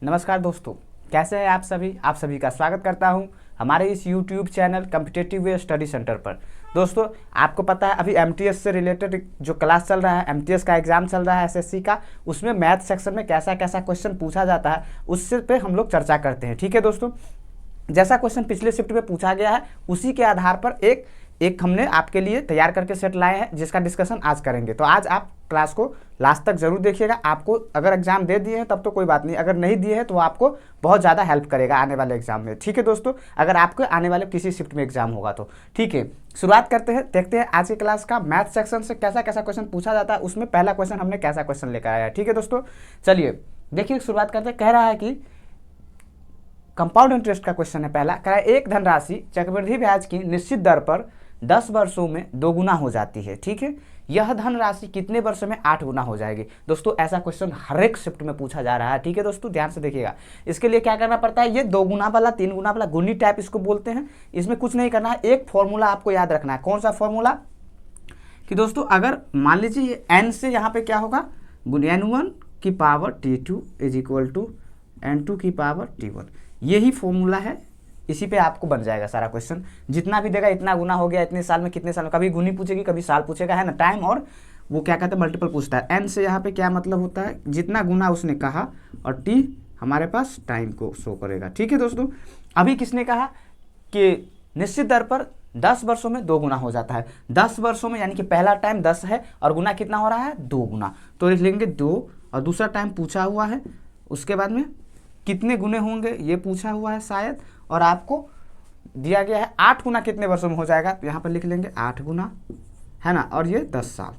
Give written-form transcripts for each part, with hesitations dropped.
नमस्कार दोस्तों, कैसे हैं आप सभी का स्वागत करता हूं हमारे इस YouTube channel competitive way study centre पर। दोस्तों, आपको पता है अभी एमटीएस से रिलेटेड जो क्लास चल रहा है, एमटीएस का एग्जाम चल रहा है एसएससी का, उसमें मैथ सेक्शन में कैसा कैसा क्वेश्चन पूछा जाता है उससे पे हम लोग चर्चा करते हैं। ठीक है दोस्तों, जैसा क्वेश्चन पिछले शिफ्ट में पूछा गया है उसी के आधार पर एक हमने आपके लिए तैयार करके सेट लाए हैं जिसका डिस्कशन आज करेंगे। तो आज आप क्लास को लास्ट तक जरूर देखिएगा। आपको अगर एग्जाम दे दिए हैं तब तो कोई बात नहीं, अगर नहीं दिए हैं तो आपको बहुत ज़्यादा हेल्प करेगा आने वाले एग्जाम में। ठीक है दोस्तों, अगर आपके आने वाले किसी शिफ्ट में एग्जाम होगा तो ठीक है। शुरुआत करते हैं, देखते हैं आज की क्लास का मैथ सेक्शन से कैसा कैसा क्वेश्चन पूछा जाता है, उसमें पहला क्वेश्चन हमने कैसा क्वेश्चन लेकर आया है। ठीक है दोस्तों, चलिए देखिए शुरुआत करते हैं। कह रहा है कि कंपाउंड इंटरेस्ट का क्वेश्चन है पहला। कह रहा है एक धनराशि चक्रवृद्धि ब्याज की निश्चित दर पर 10 वर्षों में दोगुना हो जाती है। ठीक है, यह धनराशि कितने वर्षों में 8 गुना हो जाएगी। दोस्तों, ऐसा क्वेश्चन हर एक शिफ्ट में पूछा जा रहा है। ठीक है दोस्तों, ध्यान से देखिएगा। इसके लिए क्या करना पड़ता है, ये 2 गुना वाला 3 गुना वाला गुनी टाइप इसको बोलते हैं। इसमें कुछ नहीं करना है, एक फॉर्मूला आपको याद रखना है। कौन सा फॉर्मूला कि दोस्तों, अगर मान लीजिए n से यहाँ पे क्या होगा, n1 की power t2 is equal to n2 की पावर t1। यही फॉर्मूला है, इसी पे आपको बन जाएगा सारा क्वेश्चन। जितना भी देगा इतना गुना हो गया, इतने साल में कितने साल में, कभी गुनी पूछेगी कभी साल पूछेगा, है ना, टाइम और वो क्या कहते हैं मल्टीपल पूछता है। एन से यहाँ पे क्या मतलब होता है, जितना गुना उसने कहा, और टी हमारे पास टाइम को शो करेगा। ठीक है दोस्तों, अभी किसने कहा कि निश्चित दर पर 10 वर्षों में 2 गुना हो जाता है। 10 वर्षों में यानी कि पहला टाइम 10 है और गुना कितना हो रहा है, 2 गुना। तो लिख लेंगे 2, और दूसरा टाइम पूछा हुआ है, उसके बाद में कितने गुने होंगे ये पूछा हुआ है शायद, और आपको दिया गया है 8 गुना कितने वर्षों में हो जाएगा। तो यहाँ पर लिख लेंगे 8 गुना, है ना, और ये 10 साल।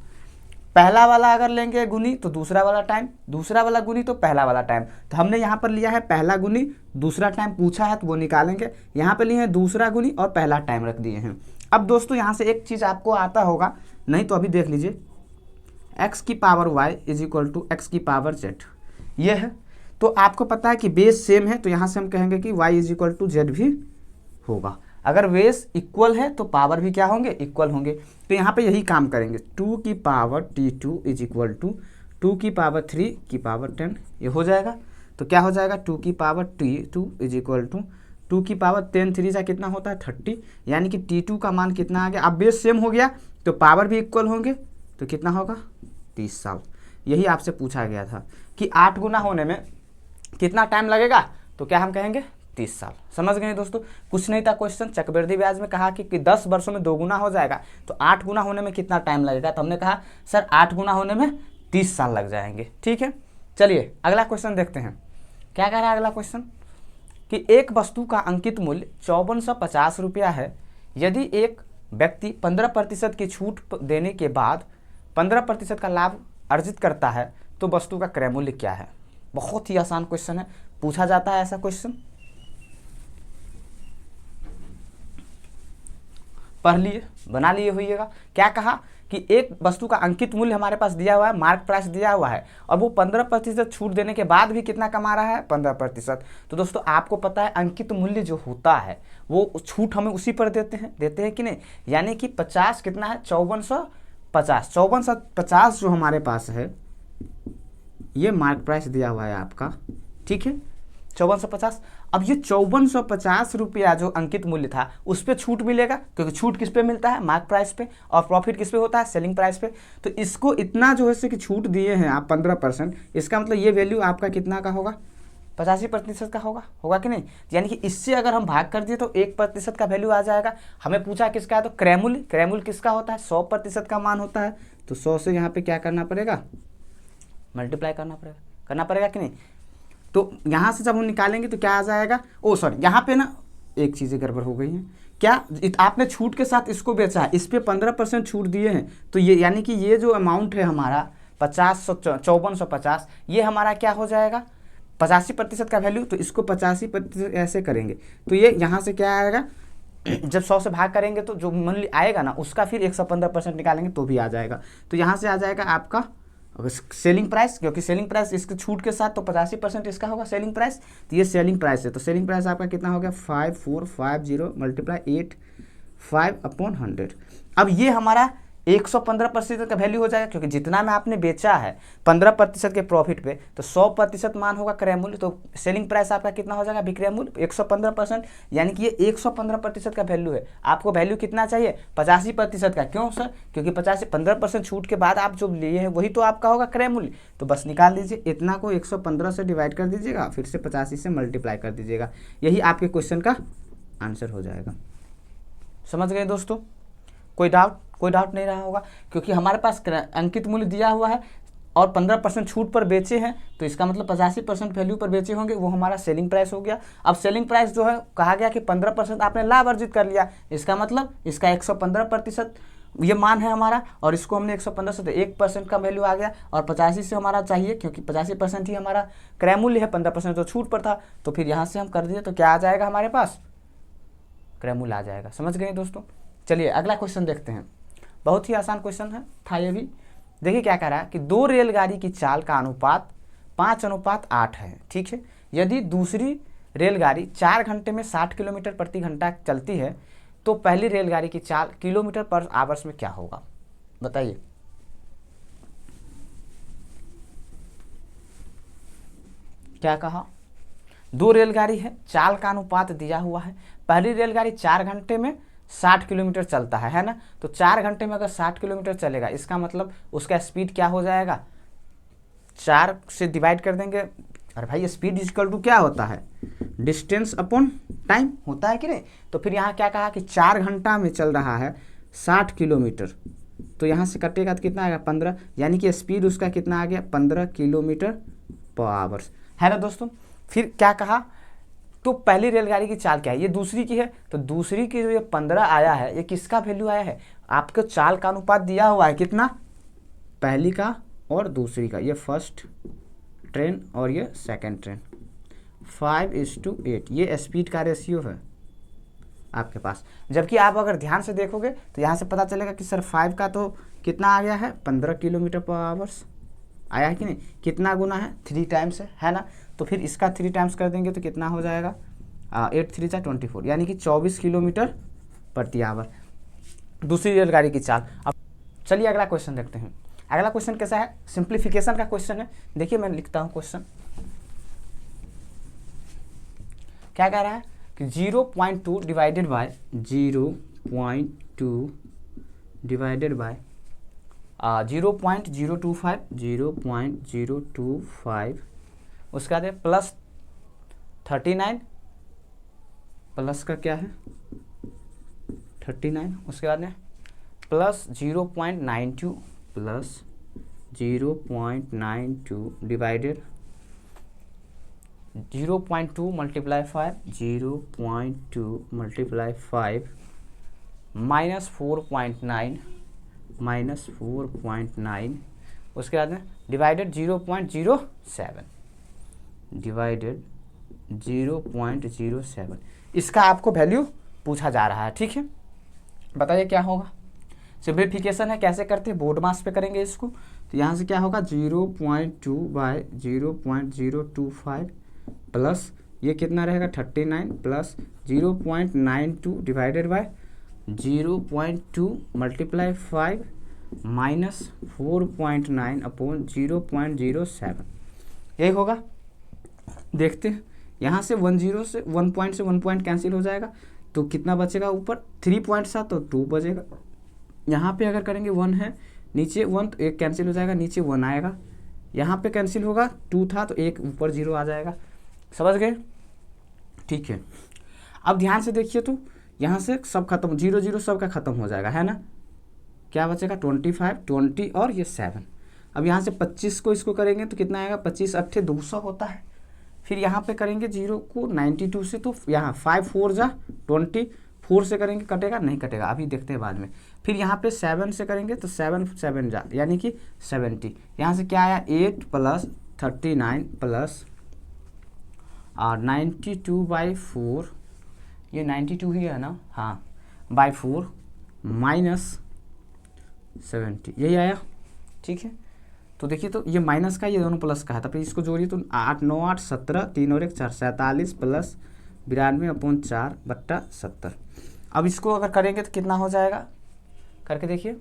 पहला वाला अगर लेंगे गुनी तो दूसरा वाला टाइम, दूसरा वाला गुनी तो पहला वाला टाइम। तो हमने यहाँ पर लिया है पहला गुनी, दूसरा टाइम पूछा है तो वो निकालेंगे। यहाँ पर लिए हैं दूसरा गुनी और पहला टाइम रख दिए हैं। अब दोस्तों यहाँ से एक चीज़ आपको आता होगा, नहीं तो अभी देख लीजिए, एक्स की power Y is equal to X की पावर जेड, ये है। तो आपको पता है कि बेस सेम है, तो यहाँ से हम कहेंगे कि y is equal to Z भी होगा। अगर बेस इक्वल है तो पावर भी क्या होंगे, इक्वल होंगे। तो यहाँ पे यही काम करेंगे, 2 की power t2 is equal to 2 की पावर 3 की पावर 10, ये हो जाएगा। तो क्या हो जाएगा, 2 की power t2 is equal to 2 की पावर 10 3 से कितना होता है 30, यानी कि t2 का मान कितना आ गया। अब बेस सेम हो गया तो पावर भी इक्वल होंगे, तो कितना होगा 30 साल। यही आपसे पूछा गया था कि 8 गुना होने में कितना टाइम लगेगा, तो क्या हम कहेंगे 30 साल। समझ गए दोस्तों, कुछ नहीं था क्वेश्चन। चक्रवृद्धि ब्याज में कहा कि 10 वर्षों में 2 गुना हो जाएगा, तो 8 गुना होने में कितना टाइम लगेगा। तो हमने कहा सर 8 गुना होने में 30 साल लग जाएंगे। ठीक है, चलिए अगला क्वेश्चन देखते हैं। क्या कह रहा है अगला क्वेश्चन कि एक वस्तु का अंकित मूल्य 5450 रुपया है। यदि एक व्यक्ति 15% की छूट देने के बाद 15% का लाभ अर्जित करता है तो वस्तु का क्रय मूल्य क्या है। बहुत ही आसान क्वेश्चन है, पूछा जाता है ऐसा क्वेश्चन, पढ़ लिए, बना लिए होइएगा। क्या कहा कि एक वस्तु का अंकित मूल्य हमारे पास दिया हुआ है, मार्क प्राइस दिया हुआ है, और वो 15% छूट देने के बाद भी कितना कमा रहा है, 15%। तो दोस्तों आपको पता है अंकित मूल्य जो होता है वो छूट हमें उसी पर देते हैं कि नहीं, यानी कि 50 कितना है 5450, 5450 जो हमारे पास है ये मार्क प्राइस दिया हुआ है आपका। ठीक है, 5450। अब ये 5450 रुपया जो अंकित मूल्य था उस पर छूट मिलेगा, क्योंकि छूट किस पे मिलता है, मार्क प्राइस पे, और प्रॉफिट किस पे होता है, सेलिंग प्राइस पे। तो इसको इतना जो है कि छूट दिए हैं आप 15%, इसका मतलब ये वैल्यू आपका कितना का होगा, 85% का होगा कि नहीं। यानी कि इससे अगर हम भाग कर दिए तो 1% का वैल्यू आ जाएगा। हमें पूछा किसका है, तो क्रय मूल्य किसका होता है, 100% का मान होता है। तो 100 से यहाँ पे क्या करना पड़ेगा, मल्टीप्लाई करना पड़ेगा कि नहीं। तो यहाँ से जब हम निकालेंगे तो क्या आ जाएगा, ओ सॉरी यहाँ पे ना एक चीज़ें गड़बड़ हो गई हैं। क्या आपने छूट के साथ इसको बेचा है, इस पर 15% छूट दिए हैं, तो ये यानी कि ये जो अमाउंट है हमारा 5450, ये हमारा क्या हो जाएगा 85% का वैल्यू। तो इसको 85% ऐसे करेंगे तो ये यहाँ से क्या आएगा, जब 100 से भाग करेंगे तो जो मूल्य आएगा ना उसका फिर 115% निकालेंगे तो भी आ जाएगा। तो यहाँ से आ जाएगा आपका सेलिंग प्राइस, क्योंकि सेलिंग प्राइस इसके छूट के साथ तो 85% इसका होगा सेलिंग प्राइस। तो ये सेलिंग प्राइस है, तो सेलिंग प्राइस आपका कितना हो गया 5450 मल्टीप्लाई 85/100। अब ये हमारा 115% का वैल्यू हो जाएगा, क्योंकि जितना में आपने बेचा है 15% के प्रॉफिट पे, तो 100% मान होगा क्रय मूल्य, तो सेलिंग प्राइस आपका कितना हो जाएगा, विक्रय मूल्य 115%, यानी कि ये 115% का वैल्यू है। आपको वैल्यू कितना चाहिए, 85% का। क्यों सर, क्योंकि 15% छूट के बाद आप जो लिए हैं वही तो आपका होगा क्रय मूल्य। तो बस निकाल दीजिए, इतना को 115 से डिवाइड कर दीजिएगा, फिर से 85 से मल्टीप्लाई कर दीजिएगा, यही आपके क्वेश्चन का आंसर हो जाएगा। समझ गए दोस्तों, कोई डाउट नहीं रहा होगा, क्योंकि हमारे पास अंकित मूल्य दिया हुआ है और 15% छूट पर बेचे हैं, तो इसका मतलब 85% वैल्यू पर बेचे होंगे, वो हमारा सेलिंग प्राइस हो गया। अब सेलिंग प्राइस जो है, कहा गया कि 15% आपने लाभ अर्जित कर लिया, इसका मतलब इसका 115% ये मान है हमारा, और इसको हमने 115 से, तो 1% का वैल्यू आ गया, और 85 से हमारा चाहिए, क्योंकि 85% ही हमारा क्रय मूल्य है, 15% तो छूट पर था, तो फिर यहाँ से हम कर दिए तो क्या आ जाएगा हमारे पास, क्रय मूल्य आ जाएगा। समझ गए दोस्तों। चलिए अगला क्वेश्चन देखते हैं, बहुत ही आसान क्वेश्चन है था ये भी। देखिए क्या कह रहा है कि 2 रेलगाड़ी की चाल का अनुपात 5:8 है, ठीक है। यदि दूसरी रेलगाड़ी 4 घंटे में 60 किलोमीटर प्रति घंटा चलती है, तो पहली रेलगाड़ी की चाल किलोमीटर पर आवर्स में क्या होगा, बताइए। क्या कहा, 2 रेलगाड़ी है, चाल का अनुपात दिया हुआ है, पहली रेलगाड़ी 4 घंटे में 60 किलोमीटर चलता है ना, तो 4 घंटे में अगर 60 किलोमीटर चलेगा, इसका मतलब उसका स्पीड क्या हो जाएगा, 4 से डिवाइड कर देंगे। अरे भाई स्पीड इक्वल टू क्या होता है, डिस्टेंस अपॉन टाइम होता है कि नहीं। तो फिर यहाँ क्या कहा कि 4 घंटा में चल रहा है 60 किलोमीटर, तो यहाँ से कटेगा तो कितना आएगा 15, यानी कि स्पीड उसका कितना आ गया 15 किलोमीटर पर आवर्स, है ना दोस्तों। फिर क्या कहा, तो पहली रेलगाड़ी की चाल क्या है, ये दूसरी की है, तो दूसरी की जो ये 15 आया है, ये किसका वैल्यू आया है, आपको चाल का अनुपात दिया हुआ है कितना, पहली का और दूसरी का, ये फर्स्ट ट्रेन और ये सेकंड ट्रेन, 5:8, ये स्पीड का रेशियो है आपके पास। जबकि आप अगर ध्यान से देखोगे तो यहाँ से पता चलेगा कि सर 5 का तो कितना आ गया है 15 किलोमीटर पर आवर्स आया है कि नहीं, कितना गुना है 3 टाइम्स है ना, तो फिर इसका 3 टाइम्स कर देंगे तो कितना हो जाएगा 8 3 जा 24, यानी कि 24 किलोमीटर प्रति आवर दूसरी रेलगाड़ी की चाल। अब चलिए अगला क्वेश्चन देखते हैं। अगला क्वेश्चन कैसा है, सिंप्लीफिकेशन का क्वेश्चन है। देखिए मैं लिखता हूँ क्वेश्चन, क्या कह रहा है कि 0.2 डिवाइडेड बाय 0.2 डिवाइडेड बाय 0.025 उसके बाद प्लस 39 प्लस का क्या है 39, उसके बाद में plus 0.92 plus 0.92 divided 0.2 multiply 5 0.2 multiply 5 minus 4.9 minus 4.9, उसके बाद में डिवाइडेड 0.07 डिवाइडेड 0.07। इसका आपको वैल्यू पूछा जा रहा है, ठीक है। बताइए क्या होगा, सिंप्लीफिकेशन है, कैसे करते हैं, बोर्ड मास पे करेंगे इसको। तो यहाँ से क्या होगा 0.2 बाय 0.025 प्लस ये कितना रहेगा 39 plus 0.92 divided by 0.2 multiply 5 minus 4.9 upon 0.07, यही होगा। देखते हैं यहाँ से 10 से 1 पॉइंट से 1 पॉइंट कैंसिल हो जाएगा, तो कितना बचेगा ऊपर 3 पॉइंट था तो 2 बचेगा। यहाँ पे अगर करेंगे 1 है, नीचे 1 तो 1 कैंसिल हो जाएगा, नीचे 1 आएगा, यहाँ पे कैंसिल होगा 2 था तो 1 ऊपर 0 आ जाएगा। समझ गए, ठीक है। अब ध्यान से देखिए, तो यहाँ से सब खत्म 0 0 सब का खत्म हो जाएगा, है ना। क्या बचेगा 25 20 और ये 7। अब यहाँ से 25 को इसको करेंगे तो कितना आएगा 25 8 200 होता है। फिर यहाँ पे करेंगे 0 को 92 से, तो यहाँ 5 4 जा 20, 4 से करेंगे कटेगा नहीं कटेगा, अभी देखते हैं बाद में। फिर यहाँ पे 7 से करेंगे तो 7 7 जा यानी कि 70। यहाँ से क्या आया 8 प्लस 39 प्लस 92/4, ये 92 ही है ना, हाँ बाई 4 माइनस 70, यही आया, ठीक है। तो देखिए, तो ये माइनस का ये दोनों प्लस का है, तो फिर इसको जोड़िए तो 8 9 8 17 3 और 1 4 47 प्लस 92/4/70। अब इसको अगर करेंगे तो कितना हो जाएगा, करके देखिए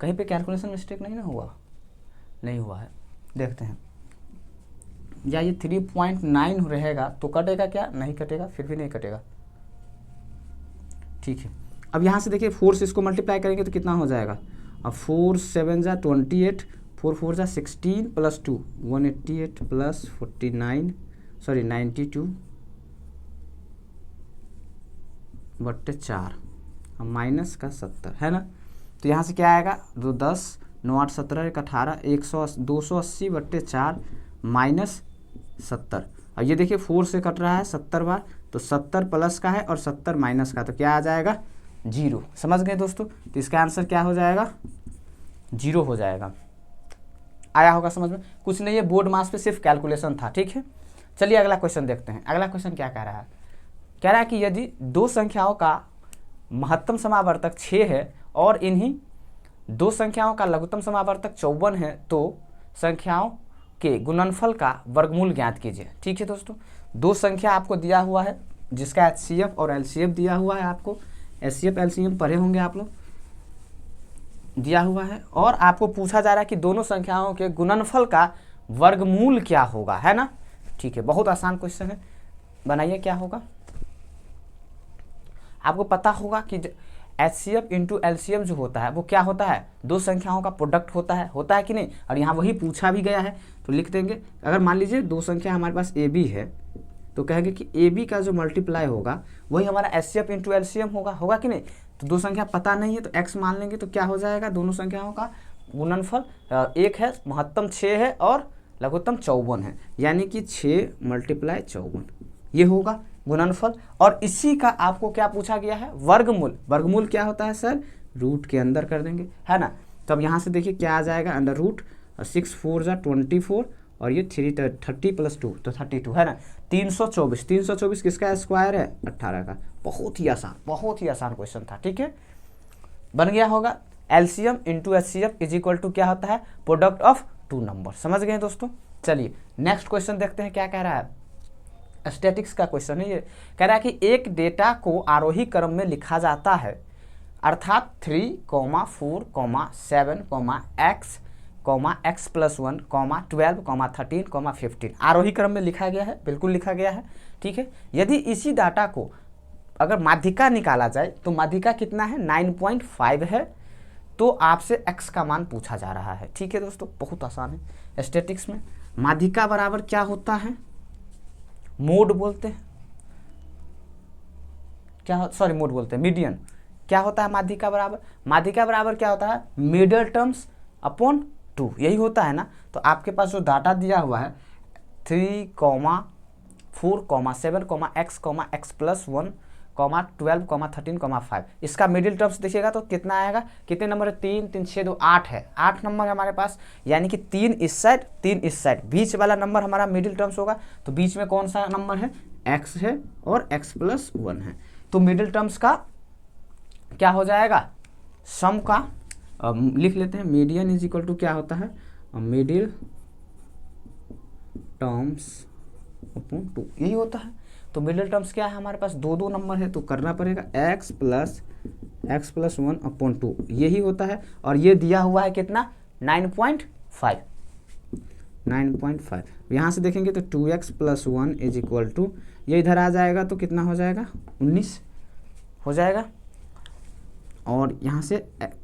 कहीं पे कैलकुलेशन मिस्टेक नहीं ना हुआ, नहीं हुआ है, देखते हैं। या ये 3.9 रहेगा तो कटेगा क्या, नहीं कटेगा, फिर भी नहीं कटेगा, ठीक है। अब यहाँ से देखिए 4 से इसको मल्टीप्लाई करेंगे तो कितना हो जाएगा, अब 4 7 जा 28, 4 4 जा 16 प्लस 2 188 प्लस 49 सॉरी 92 बट्टे 4 माइनस का 70 है ना। तो यहाँ से क्या आएगा, 2 10 9 8 17 1 18 280 बट्टे 4 माइनस 70। अब ये देखिए 4 से कट रहा है 70 बार, तो 70 प्लस का है और 70 माइनस का, तो क्या आ जाएगा 0। समझ गए दोस्तों, तो इसका आंसर क्या हो जाएगा 0 हो जाएगा। आया होगा समझ में, कुछ नहीं है, बोर्ड मास पे सिर्फ कैलकुलेशन था, ठीक है। चलिए अगला क्वेश्चन देखते हैं। अगला क्वेश्चन क्या कह रहा है, कह रहा है कि यदि दो संख्याओं का महत्तम समावर्तक 6 है और इन्हीं दो संख्याओं का लघुत्तम समावर्तक 54 है तो संख्याओं के गुणनफल का वर्गमूल ज्ञात कीजिए। ठीक है दोस्तों, दो संख्या आपको दिया हुआ है जिसका HCF और LCM दिया हुआ है, आपको HCF LCM पढ़े होंगे आप लोग, दिया हुआ है, और आपको पूछा जा रहा है कि दोनों संख्याओं के गुणनफल का वर्गमूल क्या होगा, है ना। ठीक है, बहुत आसान क्वेश्चन है, बनाइए क्या होगा। आपको पता होगा कि HCF इंटू LCM जो होता है वो क्या होता है, दो संख्याओं का प्रोडक्ट होता है कि नहीं, और यहाँ वही पूछा भी गया है। तो लिख देंगे, अगर मान लीजिए दो संख्या हमारे पास AB है तो कहेंगे कि AB का जो मल्टीप्लाई होगा वही हमारा HCF इंटू LCM होगा कि नहीं। तो दो संख्या पता नहीं है तो x मान लेंगे, तो क्या हो जाएगा, दोनों संख्याओं का गुणनफल 1 है, महत्तम 6 है और लघुत्तम 54 है, यानी कि 6 × 54 ये होगा गुणनफल। और इसी का आपको क्या पूछा गया है, वर्गमूल। वर्गमूल क्या होता है सर, रूट के अंदर कर देंगे, है ना। तो अब यहाँ से देखिए क्या आ जाएगा, अंडर रूट 6 4 जा 24 और ये 30 प्लस 2 तो 32 है ना। 324 किसका स्क्वायर है, 18 का। बहुत ही आसान क्वेश्चन था, ठीक है, बन गया होगा। LCM into HCF is equal to क्या होता है, प्रोडक्ट ऑफ टू नंबर। समझ गए दोस्तों। चलिए नेक्स्ट क्वेश्चन देखते हैं क्या कह रहा है, स्टैटिक्स का क्वेश्चन है ये। कह रहा है कि एक डेटा को आरोही क्रम में लिखा जाता है, अर्थात 3, 4, 7, x, x+1, 12, 13, 15 आरोही क्रम में लिखा गया है, बिल्कुल लिखा गया है, ठीक है। यदि इसी डाटा को अगर माध्यिका निकाला जाए तो माध्यिका कितना है, 9.5 है, तो आपसे x का मान पूछा जा रहा है। ठीक है दोस्तों, बहुत आसान है। स्टैटिक्स में माध्यिका बराबर क्या होता है, मोड बोलते हैं, क्या सॉरी मोड बोलते हैं, मीडियन। क्या होता है माध्यिका बराबर, माध्यिका बराबर क्या होता है, मिडल टर्म्स अपॉन 2, यही होता है ना। तो आपके पास जो डाटा दिया हुआ है 3, 4, 7, x, x+1, 12, 13, 5, इसका मिडिल टर्म्स देखिएगा तो कितना आएगा, कितने नंबर है, 3, 3, 6, 2, 8 है, 8 नंबर है हमारे पास, यानी कि 3 इस साइड 3 इस साइड, बीच वाला नंबर हमारा मिडिल टर्म्स होगा। तो बीच में कौन सा नंबर है, x है और x+1 है। तो मिडिल टर्म्स का क्या हो जाएगा, सम का लिख लेते हैं, मीडियन इज इक्वल टू क्या होता है, मिडिल टर्म्स अपॉन 2, यही होता है। तो मिडिल टर्म्स क्या है हमारे पास, दो नंबर है तो करना पड़ेगा x+1 अपॉन 2, यही होता है। और ये दिया हुआ है कितना, 9.5। यहाँ से देखेंगे तो 2x+1 इज इक्वल टू, ये इधर आ जाएगा तो कितना हो जाएगा, 19 हो जाएगा। और यहाँ से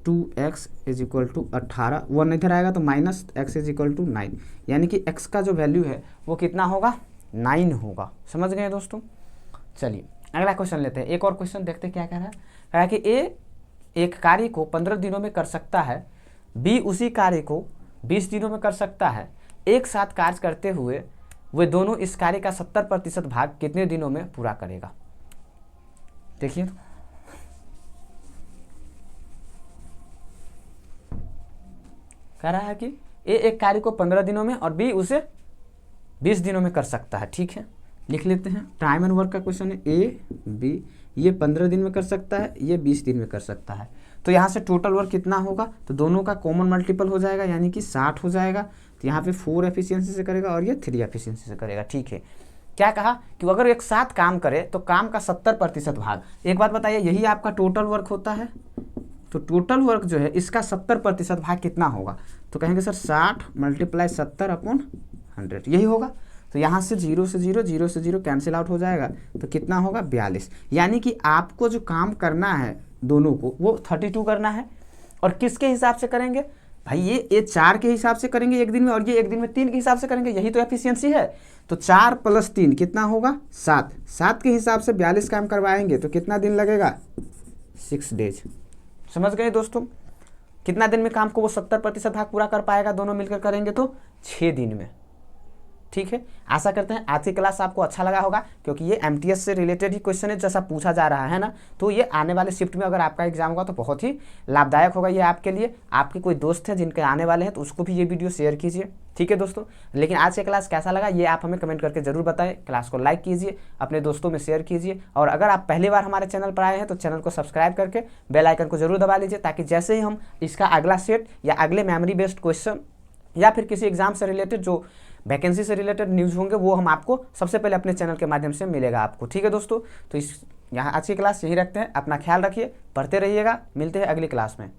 2x इज इक्वल टू 18, 1 इधर आएगा तो minus x is equal to 9, यानी कि x का जो वैल्यू है वो कितना होगा, 9 होगा। समझ गए दोस्तों। चलिए अगला क्वेश्चन लेते हैं, एक और क्वेश्चन देखते हैं क्या कह रहा है। कह रहा है कि A एक कार्य को 15 दिनों में कर सकता है, B उसी कार्य को 20 दिनों में कर सकता है। एक साथ कार्य करते हुए वे दोनों इस कार्य का 70% भाग कितने दिनों में पूरा करेगा। देखिए तो कह रहा है कि A एक कार्य को 15 दिनों में और B उसे 20 दिनों में कर सकता है। ठीक है, लिख लेते हैं, टाइम एंड वर्क का क्वेश्चन है। A B ये 15 दिन में कर सकता है, ये 20 दिन में कर सकता है। तो यहाँ से टोटल वर्क कितना होगा, तो दोनों का कॉमन मल्टीपल हो जाएगा, यानी कि 60 हो जाएगा। तो यहाँ पे 4 एफिशिएंसी से करेगा और ये 3 एफिशिएंसी से करेगा। ठीक है, क्या कहा कि अगर एक साथ काम करे तो काम का 70% भाग। एक बात बताइए, यही आपका टोटल वर्क होता है, तो टोटल वर्क जो है इसका 70% भाग कितना होगा, तो कहेंगे सर 60 × 70/100 यही होगा। तो यहाँ से 0 से 0 0 से 0 कैंसिल आउट हो जाएगा, तो कितना होगा 42। यानी कि आपको जो काम करना है दोनों को वो 32 करना है। और किसके हिसाब से करेंगे भाई, ये 4 के हिसाब से करेंगे एक दिन में, और ये एक दिन में 3 के हिसाब से करेंगे, यही तो एफिशिएंसी है। तो 4 + 3 कितना होगा 7, 7 के हिसाब से 42 काम करवाएंगे तो कितना दिन लगेगा 6 डेज। समझ गए दोस्तों, कितना दिन में काम को वो 70% भाग पूरा कर पाएगा, दोनों मिलकर करेंगे तो 6 दिन में। ठीक है, आशा करते हैं आज की क्लास आपको अच्छा लगा होगा, क्योंकि ये एमटीएस से रिलेटेड ही क्वेश्चन है, जैसा पूछा जा रहा है ना, तो ये आने वाले शिफ्ट में अगर आपका एग्जाम होगा तो बहुत ही लाभदायक होगा ये आपके लिए। आपके कोई दोस्त हैं जिनके आने वाले हैं तो उसको भी ये वीडियो शेयर कीजिए। ठीक है दोस्तों, लेकिन आज की क्लास कैसा लगा ये आप हमें कमेंट करके जरूर बताएं। क्लास को लाइक कीजिए, अपने दोस्तों में शेयर कीजिए, और अगर आप पहली बार हमारे चैनल पर आए हैं तो चैनल को सब्सक्राइब करके बेल आइकन को जरूर दबा लीजिए, ताकि जैसे ही हम इसका अगला सेट या अगले मेमोरी बेस्ड क्वेश्चन या फिर किसी एग्जाम से रिलेटेड जो वैकेंसी से रिलेटेड न्यूज़ होंगे वो हम आपको सबसे पहले अपने चैनल के माध्यम से मिलेगा आपको। ठीक है दोस्तों, तो यहाँ आज की क्लास यहीं रखते हैं। अपना ख्याल रखिए, पढ़ते रहिएगा, मिलते हैं अगली क्लास में।